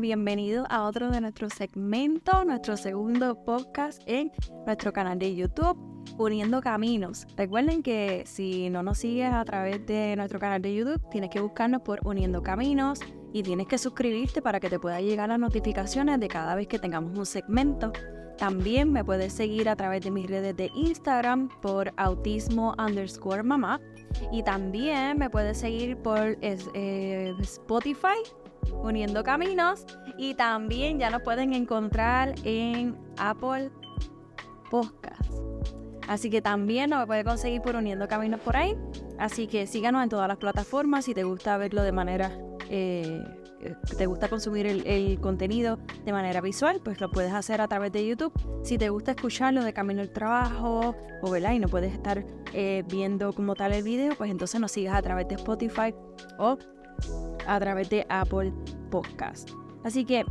bienvenidos a otro de nuestros segmentos, nuestro segundo podcast en nuestro canal de YouTube, Uniendo Caminos. Recuerden que si no nos sigues a través de nuestro canal de YouTube, tienes que buscarnos por Uniendo Caminos y tienes que suscribirte para que te puedan llegar las notificaciones de cada vez que tengamos un segmento. También me puedes seguir a través de mis redes de Instagram por autismo_mamá y también me puedes seguir por Spotify, Uniendo Caminos, y también ya nos pueden encontrar en Apple Podcast. Así que también nos puede conseguir por Uniendo Caminos por ahí. Así que síganos en todas las plataformas si te gusta verlo de manera... te gusta consumir el contenido de manera visual, pues lo puedes hacer a través de YouTube. Si te gusta escucharlo de camino al trabajo o ¿verdad? Y no puedes estar viendo como tal el video, pues entonces nos sigas a través de Spotify o a través de Apple Podcast. Así que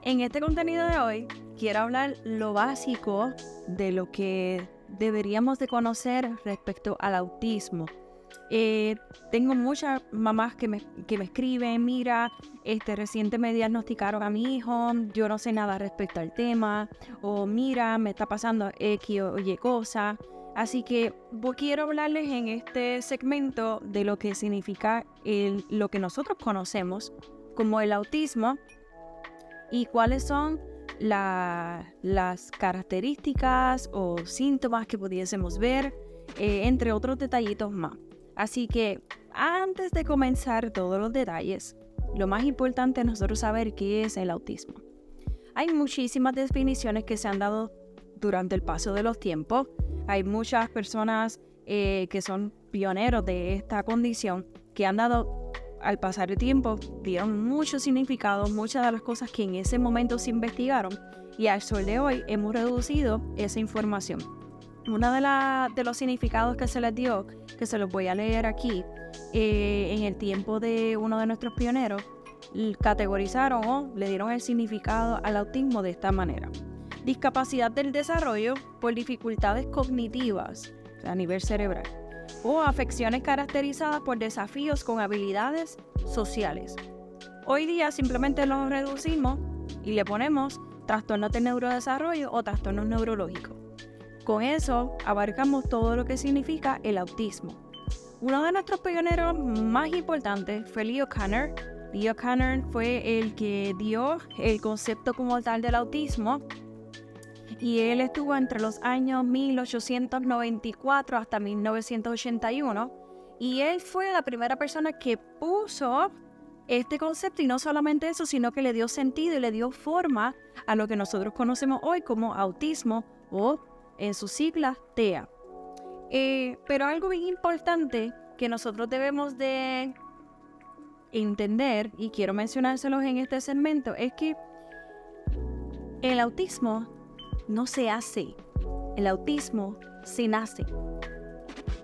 en este contenido de hoy quiero hablar lo básico de lo que deberíamos de conocer respecto al autismo. Tengo muchas mamás que me escriben, mira, reciente me diagnosticaron a mi hijo, yo no sé nada respecto al tema, o mira, me está pasando X o Y cosa. Así que quiero hablarles en este segmento de lo que significa lo que nosotros conocemos como el autismo y cuáles son las características o síntomas que pudiésemos ver, entre otros detallitos más. Así que antes de comenzar todos los detalles, lo más importante es nosotros saber qué es el autismo. Hay muchísimas definiciones que se han dado durante el paso de los tiempos. Hay muchas personas que son pioneros de esta condición que han dado, al pasar el tiempo, dieron muchos significados, muchas de las cosas que en ese momento se investigaron y al sol de hoy hemos reducido esa información. Uno de los significados que se les dio, que se los voy a leer aquí, en el tiempo de uno de nuestros pioneros, categorizaron o le dieron el significado al autismo de esta manera. Discapacidad del desarrollo por dificultades cognitivas a nivel cerebral o afecciones caracterizadas por desafíos con habilidades sociales. Hoy día simplemente lo reducimos y le ponemos trastornos de neurodesarrollo o trastornos neurológicos. Con eso abarcamos todo lo que significa el autismo. Uno de nuestros pioneros más importantes fue Leo Kanner. Leo Kanner fue el que dio el concepto como tal del autismo y él estuvo entre los años 1894 hasta 1981 y él fue la primera persona que puso este concepto y no solamente eso, sino que le dio sentido y le dio forma a lo que nosotros conocemos hoy como autismo o en sus siglas TEA. Pero algo bien importante que nosotros debemos de entender, y quiero mencionárselos en este segmento, es que el autismo no se hace, el autismo se nace.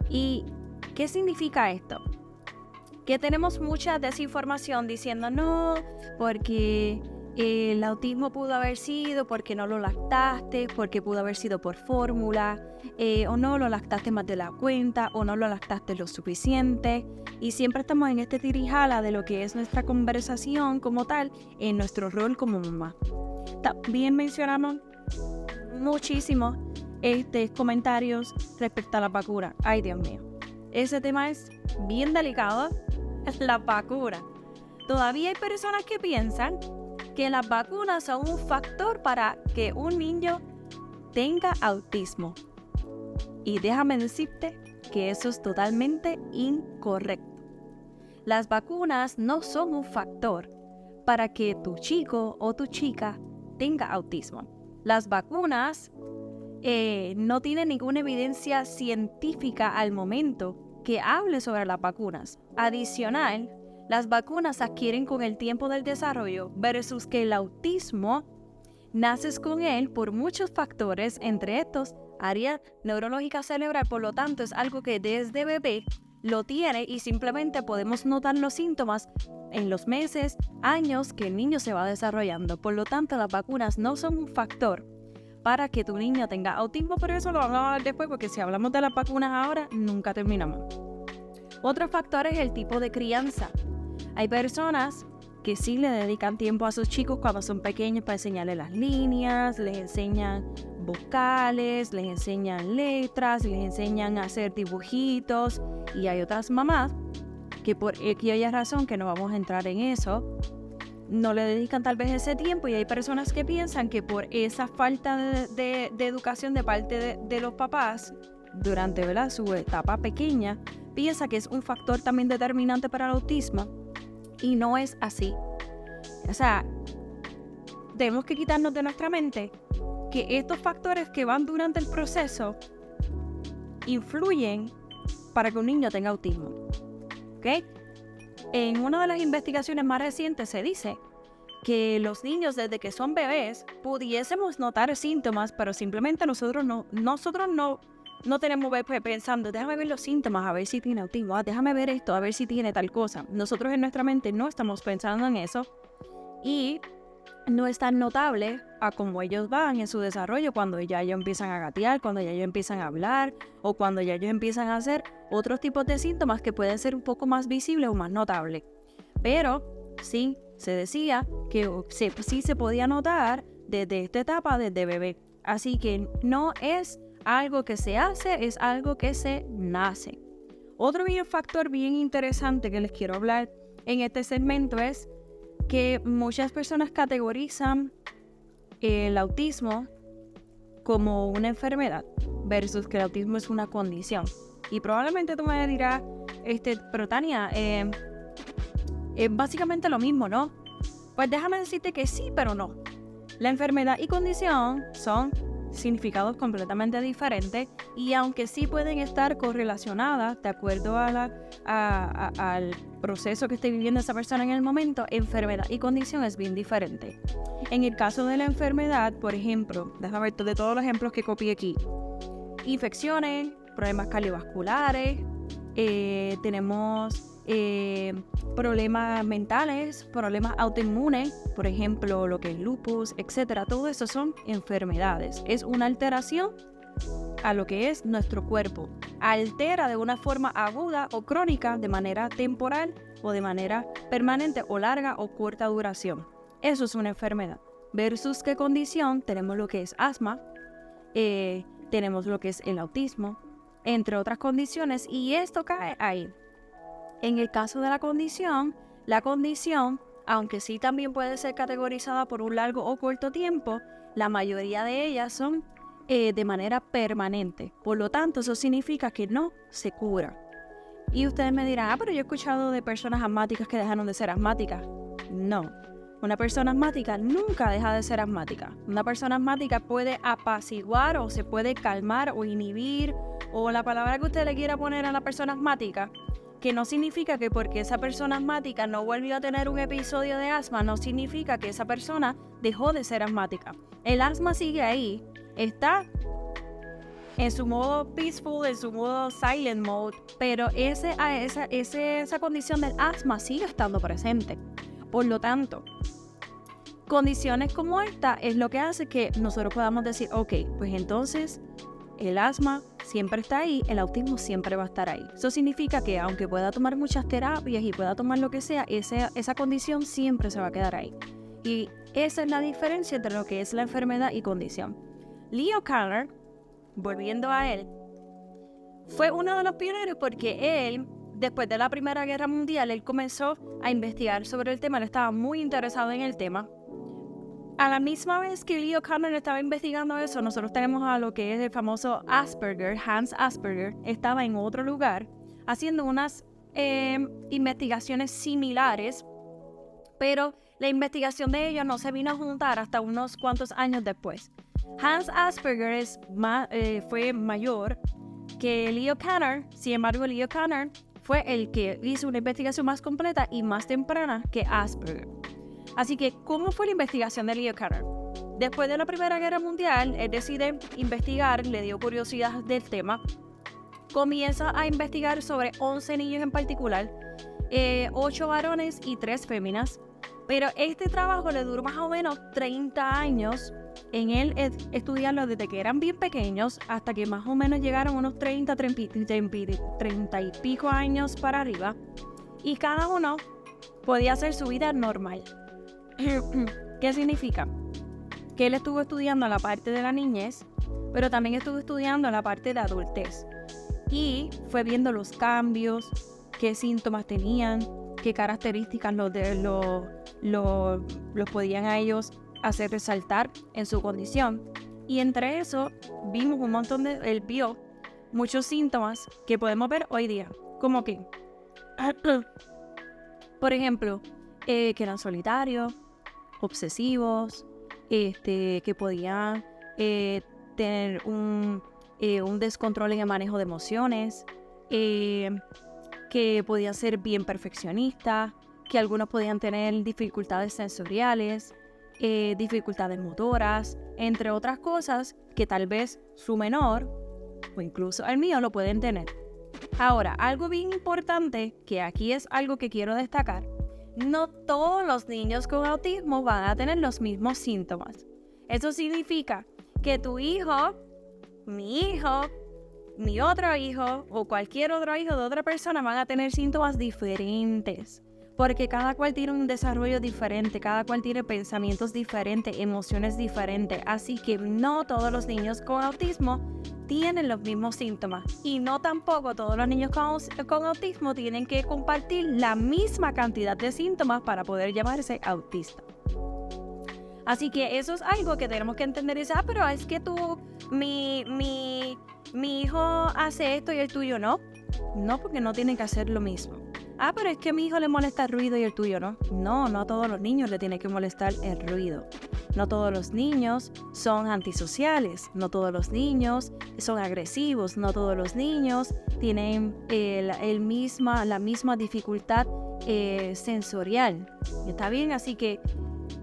¿Y qué significa esto? Que tenemos mucha desinformación diciendo no, porque el autismo pudo haber sido porque no lo lactaste, porque pudo haber sido por fórmula, o no lo lactaste más de la cuenta, o no lo lactaste lo suficiente. Y siempre estamos en este tirijala de lo que es nuestra conversación como tal, en nuestro rol como mamá. También mencionamos muchísimos comentarios respecto a la vacuna. Ay, Dios mío. Ese tema es bien delicado, la vacuna. Todavía hay personas que piensan que las vacunas son un factor para que un niño tenga autismo. Y déjame decirte que eso es totalmente incorrecto. Las vacunas no son un factor para que tu chico o tu chica tenga autismo. Las vacunas no tienen ninguna evidencia científica al momento que hable sobre las vacunas. Adicional, las vacunas adquieren con el tiempo del desarrollo versus que el autismo naces con él por muchos factores, entre estos área neurológica cerebral, por lo tanto es algo que desde bebé lo tiene y simplemente podemos notar los síntomas en los meses, años que el niño se va desarrollando. Por lo tanto, las vacunas no son un factor para que tu niño tenga autismo, pero eso lo vamos a hablar después porque si hablamos de las vacunas ahora, nunca terminamos. Otro factor es el tipo de crianza. Hay personas que sí le dedican tiempo a sus chicos cuando son pequeños para enseñarles las líneas, les enseñan vocales, les enseñan letras, les enseñan a hacer dibujitos. Y hay otras mamás que por X o Y razón, que no vamos a entrar en eso, no le dedican tal vez ese tiempo, y hay personas que piensan que por esa falta de educación de parte de los papás durante, ¿verdad?, su etapa pequeña, piensa que es un factor también determinante para el autismo, y no es así. O sea, tenemos que quitarnos de nuestra mente que estos factores que van durante el proceso influyen para que un niño tenga autismo. ¿Ok? En una de las investigaciones más recientes se dice que los niños desde que son bebés pudiésemos notar síntomas, pero simplemente nosotros no tenemos bebé pensando, déjame ver los síntomas, a ver si tiene autismo, déjame ver esto, a ver si tiene tal cosa. Nosotros en nuestra mente no estamos pensando en eso, y no es tan notable a cómo ellos van en su desarrollo cuando ya ellos empiezan a gatear, cuando ya ellos empiezan a hablar, o cuando ya ellos empiezan a hacer otros tipos de síntomas que pueden ser un poco más visibles o más notables. Pero sí, se decía que sí se podía notar desde esta etapa, desde bebé. Así que no es algo que se hace, es algo que se nace. Otro factor bien interesante que les quiero hablar en este segmento es que muchas personas categorizan el autismo como una enfermedad versus que el autismo es una condición. Y probablemente tú me dirás, pero Tania, es básicamente lo mismo, ¿no? Pues déjame decirte que sí, pero no. La enfermedad y condición son significados completamente diferentes, y aunque sí pueden estar correlacionadas de acuerdo al proceso que esté viviendo esa persona en el momento, enfermedad y condición es bien diferente. En el caso de la enfermedad, por ejemplo, déjame ver de todos los ejemplos que copié aquí: infecciones, problemas cardiovasculares, tenemos problemas mentales, problemas autoinmunes, por ejemplo, lo que es lupus, etcétera. Todo eso son enfermedades. Es una alteración a lo que es nuestro cuerpo. Altera de una forma aguda o crónica, de manera temporal o de manera permanente o larga o corta duración. Eso es una enfermedad. Versus qué condición tenemos lo que es asma, tenemos lo que es el autismo, entre otras condiciones, y esto cae ahí. En el caso de la condición, aunque sí también puede ser categorizada por un largo o corto tiempo, la mayoría de ellas son de manera permanente. Por lo tanto, eso significa que no se cura. Y ustedes me dirán, pero yo he escuchado de personas asmáticas que dejaron de ser asmáticas. No. Una persona asmática nunca deja de ser asmática. Una persona asmática puede apaciguar o se puede calmar o inhibir, o la palabra que usted le quiera poner a la persona asmática, que no significa que porque esa persona asmática no volvió a tener un episodio de asma, no significa que esa persona dejó de ser asmática. El asma sigue ahí, está en su modo peaceful, en su modo silent mode, pero esa condición del asma sigue estando presente. Por lo tanto, condiciones como esta es lo que hace que nosotros podamos decir, ok, pues entonces el asma siempre está ahí, el autismo siempre va a estar ahí. Eso significa que aunque pueda tomar muchas terapias y pueda tomar lo que sea, esa condición siempre se va a quedar ahí. Y esa es la diferencia entre lo que es la enfermedad y condición. Leo Kanner, volviendo a él, fue uno de los pioneros porque él, después de la Primera Guerra Mundial, él comenzó a investigar sobre el tema, él estaba muy interesado en el tema. A la misma vez que Leo Kanner estaba investigando eso, nosotros tenemos a lo que es el famoso Asperger, Hans Asperger, estaba en otro lugar haciendo unas investigaciones similares, pero la investigación de ellos no se vino a juntar hasta unos cuantos años después. Hans Asperger fue mayor que Leo Kanner, sin embargo Leo Kanner fue el que hizo una investigación más completa y más temprana que Asperger. Así que, ¿cómo fue la investigación de Leo Kanner? Después de la Primera Guerra Mundial, él decide investigar, le dio curiosidad del tema, comienza a investigar sobre 11 niños en particular, 8 varones y 3 féminas, pero este trabajo le duró más o menos 30 años en él estudiarlo desde que eran bien pequeños hasta que más o menos llegaron unos 30 y pico años para arriba, y cada uno podía hacer su vida normal. ¿Qué significa? Que él estuvo estudiando la parte de la niñez, pero también estuvo estudiando la parte de adultez. Y fue viendo los cambios, qué síntomas tenían, qué características los podían a ellos hacer resaltar en su condición. Y entre eso vimos él vio muchos síntomas que podemos ver hoy día, como que, por ejemplo, que eran solitarios, obsesivos, que podían tener un descontrol en el manejo de emociones, que podían ser bien perfeccionistas, que algunos podían tener dificultades sensoriales, dificultades motoras, entre otras cosas que tal vez su menor o incluso el mío lo pueden tener. Ahora, algo bien importante, que aquí es algo que quiero destacar, no todos los niños con autismo van a tener los mismos síntomas. Eso significa que tu hijo, mi otro hijo o cualquier otro hijo de otra persona van a tener síntomas diferentes. Porque cada cual tiene un desarrollo diferente, cada cual tiene pensamientos diferentes, emociones diferentes. Así que no todos los niños con autismo tienen los mismos síntomas. Y no tampoco todos los niños con autismo tienen que compartir la misma cantidad de síntomas para poder llamarse autista. Así que eso es algo que tenemos que entender. Y decir, pero es que mi hijo hace esto y el tuyo no. No, porque no tienen que hacer lo mismo. Pero es que a mi hijo le molesta el ruido y el tuyo no. No a todos los niños le tiene que molestar el ruido. No todos los niños son antisociales. No todos los niños son agresivos. No todos los niños tienen la misma dificultad sensorial. ¿Está bien? Así que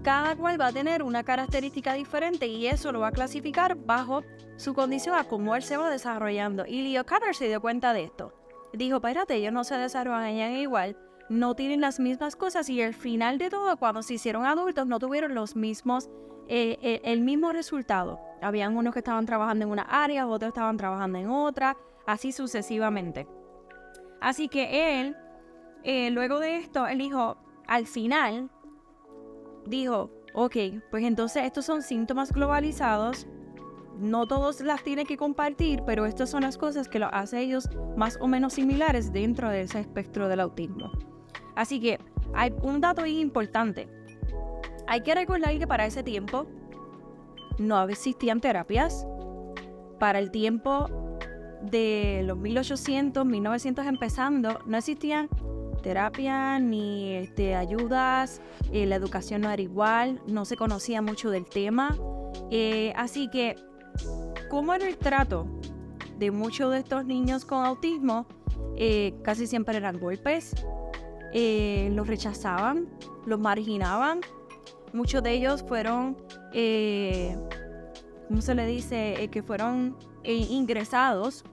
cada cual va a tener una característica diferente y eso lo va a clasificar bajo su condición a cómo él se va desarrollando. Y Leo Kanner se dio cuenta de esto. Dijo, espérate, ellos no se desarrollan igual, no tienen las mismas cosas y al final de todo, cuando se hicieron adultos, no tuvieron los mismos, el mismo resultado. Habían unos que estaban trabajando en una área, otros estaban trabajando en otra, así sucesivamente. Así que él, luego de esto, él dijo, al final, dijo, ok, pues entonces estos son síntomas globalizados. No todos las tienen que compartir, pero estas son las cosas que los hace ellos más o menos similares dentro de ese espectro del autismo. Así que hay un dato bien importante. Hay que recordar que para ese tiempo no existían terapias. Para el tiempo de los 1800, 1900 empezando, no existían terapia ni ayudas, la educación no era igual, no se conocía mucho del tema. Así que, ¿cómo era el trato de muchos de estos niños con autismo? Casi siempre eran golpes, los rechazaban, los marginaban. Muchos de ellos fueron, ¿cómo se le dice? Que fueron ingresados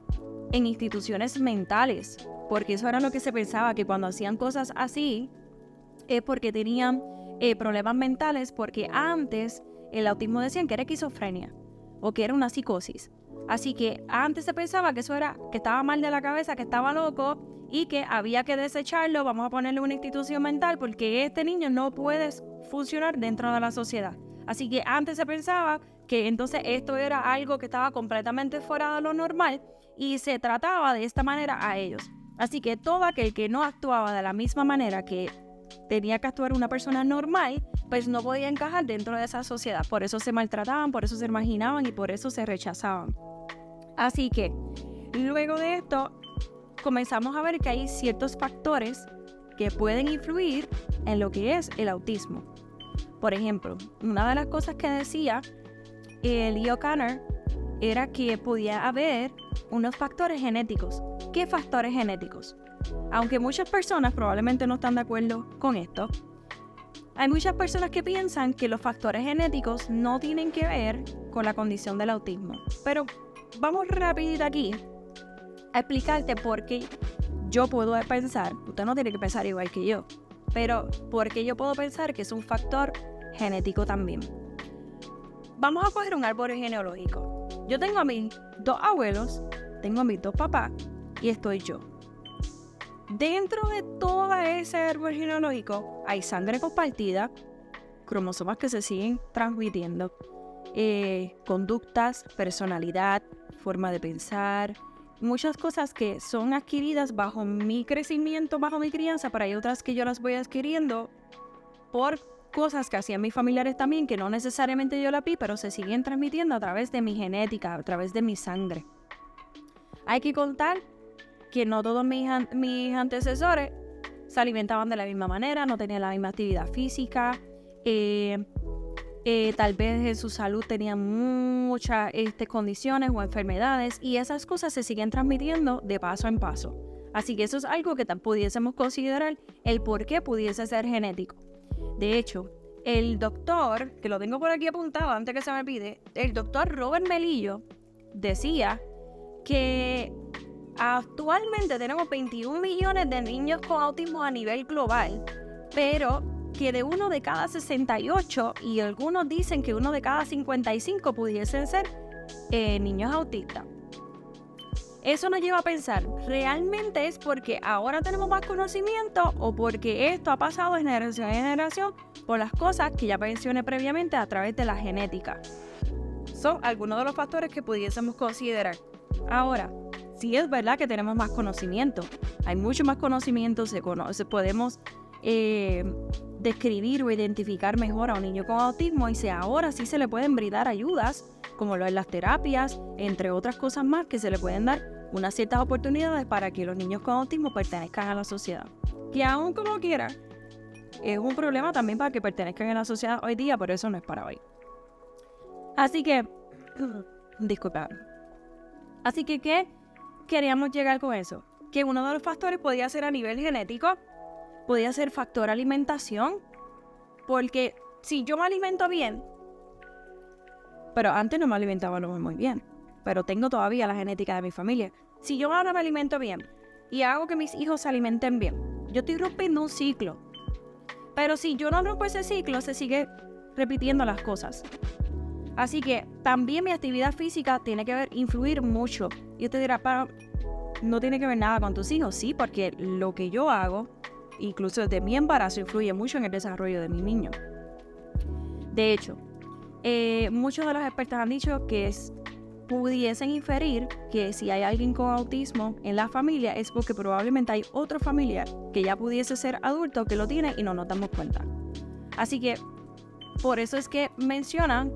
en instituciones mentales, porque eso era lo que se pensaba, que cuando hacían cosas así es porque tenían problemas mentales, porque antes el autismo decían que era esquizofrenia o que era una psicosis. Así que antes se pensaba que eso era, que estaba mal de la cabeza, que estaba loco y que había que desecharlo, vamos a ponerle una institución mental porque este niño no puede funcionar dentro de la sociedad. Así que antes se pensaba que entonces esto era algo que estaba completamente fuera de lo normal y se trataba de esta manera a ellos. Así que todo aquel que no actuaba de la misma manera que tenía que actuar una persona normal, pues no podía encajar dentro de esa sociedad. Por eso se maltrataban, por eso se marginaban y por eso se rechazaban. Así que, luego de esto, comenzamos a ver que hay ciertos factores que pueden influir en lo que es el autismo. Por ejemplo, una de las cosas que decía Leo Kanner era que podía haber unos factores genéticos. ¿Qué factores genéticos? Aunque muchas personas probablemente no están de acuerdo con esto, hay muchas personas que piensan que los factores genéticos no tienen que ver con la condición del autismo. Pero vamos rapidito aquí a explicarte por qué yo puedo pensar, usted no tiene que pensar igual que yo, pero por qué yo puedo pensar que es un factor genético también. Vamos a coger un árbol genealógico. Yo tengo a mis dos abuelos, tengo a mis dos papás y estoy yo. Dentro de todo ese árbol genealógico hay sangre compartida, cromosomas que se siguen transmitiendo, conductas, personalidad, forma de pensar, muchas cosas que son adquiridas bajo mi crecimiento, bajo mi crianza, pero hay otras que yo las voy adquiriendo por cosas que hacían mis familiares también, que no necesariamente yo la vi, pero se siguen transmitiendo a través de mi genética, a través de mi sangre. Hay que contar que no todos mis antecesores se alimentaban de la misma manera, no tenían la misma actividad física, tal vez en su salud tenían muchas condiciones o enfermedades, y esas cosas se siguen transmitiendo de paso en paso. Así que eso es algo que pudiésemos considerar el por qué pudiese ser genético. De hecho, el doctor, que lo tengo por aquí apuntado antes que se me olvide, el doctor Robert Melillo decía que actualmente tenemos 21 millones de niños con autismo a nivel global, pero que de 1 de cada 68, y algunos dicen que 1 de cada 55 pudiesen ser niños autistas. Eso nos lleva a pensar, ¿realmente es porque ahora tenemos más conocimiento o porque esto ha pasado de generación en generación por las cosas que ya mencioné previamente a través de la genética? Son algunos de los factores que pudiésemos considerar. Ahora, sí es verdad que tenemos más conocimiento, hay mucho más conocimiento, podemos describir o identificar mejor a un niño con autismo, y ahora sí se le pueden brindar ayudas, como lo es las terapias, entre otras cosas más, que se le pueden dar unas ciertas oportunidades para que los niños con autismo pertenezcan a la sociedad. Que aún como quiera, es un problema también para que pertenezcan a la sociedad hoy día, pero eso no es para hoy. Así que, disculpad. Así que, ¿qué queríamos llegar con eso? Que uno de los factores podía ser a nivel genético, podía ser factor alimentación, porque si yo me alimento bien, pero antes no me alimentaba muy bien, pero tengo todavía la genética de mi familia. Si yo ahora me alimento bien y hago que mis hijos se alimenten bien, yo estoy rompiendo un ciclo. Pero si yo no rompo ese ciclo, se sigue repitiendo las cosas. Así que también mi actividad física tiene que influir mucho. Y usted dirá, no tiene que ver nada con tus hijos. Sí, porque lo que yo hago, incluso desde mi embarazo, influye mucho en el desarrollo de mi niño. De hecho, muchos de los expertos han dicho que pudiesen inferir que si hay alguien con autismo en la familia es porque probablemente hay otro familiar que ya pudiese ser adulto que lo tiene y no nos damos cuenta. Así que por eso es que mencionan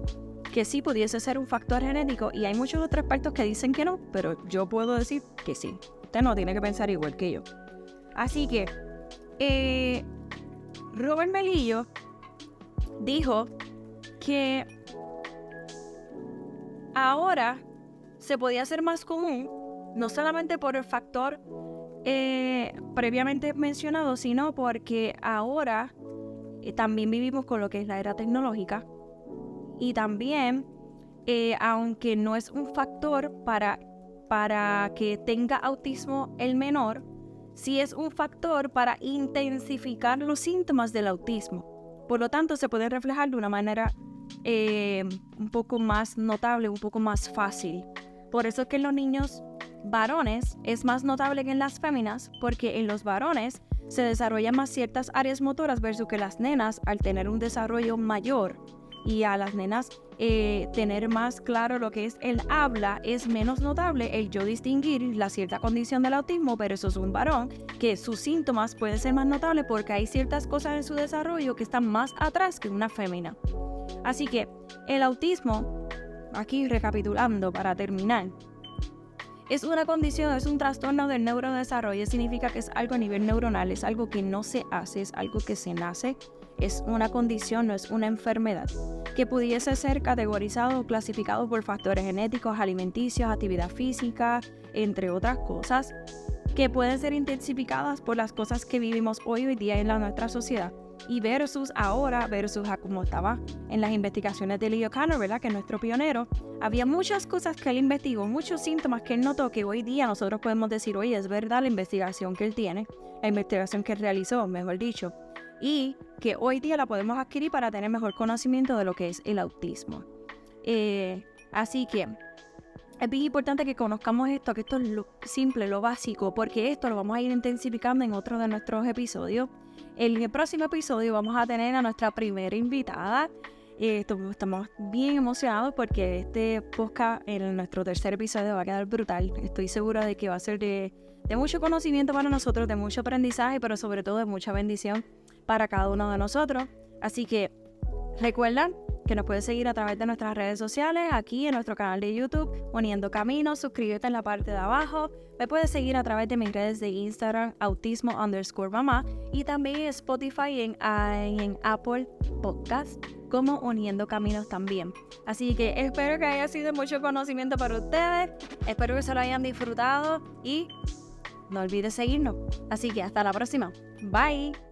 que sí pudiese ser un factor genético, y hay muchos otros expertos que dicen que no, pero yo puedo decir que sí. Usted no tiene que pensar igual que yo. Así que Robert Melillo dijo que ahora se podía hacer más común, no solamente por el factor previamente mencionado, sino porque ahora también vivimos con lo que es la era tecnológica, y también, aunque no es un factor para que tenga autismo el menor, sí es un factor para intensificar los síntomas del autismo. Por lo tanto, se puede reflejar de una manera un poco más notable, un poco más fácil. Por eso es que en los niños varones es más notable que en las féminas, porque en los varones se desarrollan más ciertas áreas motoras versus que las nenas, al tener un desarrollo mayor y a las nenas tener más claro lo que es el habla, es menos notable el yo distinguir la cierta condición del autismo, pero eso es un varón que sus síntomas pueden ser más notables porque hay ciertas cosas en su desarrollo que están más atrás que una fémina. Así que el autismo, aquí recapitulando para terminar, es una condición, es un trastorno del neurodesarrollo. Significa que es algo a nivel neuronal, es algo que no se hace, es algo que se nace, es una condición, no es una enfermedad, que pudiese ser categorizado o clasificado por factores genéticos, alimenticios, actividad física, entre otras cosas, que pueden ser intensificadas por las cosas que vivimos hoy día en nuestra sociedad. Y versus ahora, versus a como estaba en las investigaciones de Leo Kanner, ¿verdad? Que es nuestro pionero, había muchas cosas que él investigó, muchos síntomas que él notó que hoy día nosotros podemos decir, oye, es verdad la investigación que él tiene, la investigación que él realizó, mejor dicho, y que hoy día la podemos adquirir para tener mejor conocimiento de lo que es el autismo. Así que Es bien importante que conozcamos esto, que esto es lo simple, lo básico, porque esto lo vamos a ir intensificando en otro de nuestros episodios. En el próximo episodio vamos a tener a nuestra primera invitada. Estamos bien emocionados porque este podcast en nuestro tercer episodio va a quedar brutal. Estoy segura de que va a ser de mucho conocimiento para nosotros, de mucho aprendizaje, pero sobre todo de mucha bendición para cada uno de nosotros. Así que recuerden que nos puedes seguir a través de nuestras redes sociales, aquí en nuestro canal de YouTube, Uniendo Caminos. Suscríbete en la parte de abajo. Me puedes seguir a través de mis redes de Instagram, autismo_mamá, y también Spotify en Apple Podcast, como Uniendo Caminos también. Así que espero que haya sido mucho conocimiento para ustedes. Espero que se lo hayan disfrutado y no olvides seguirnos. Así que hasta la próxima. Bye.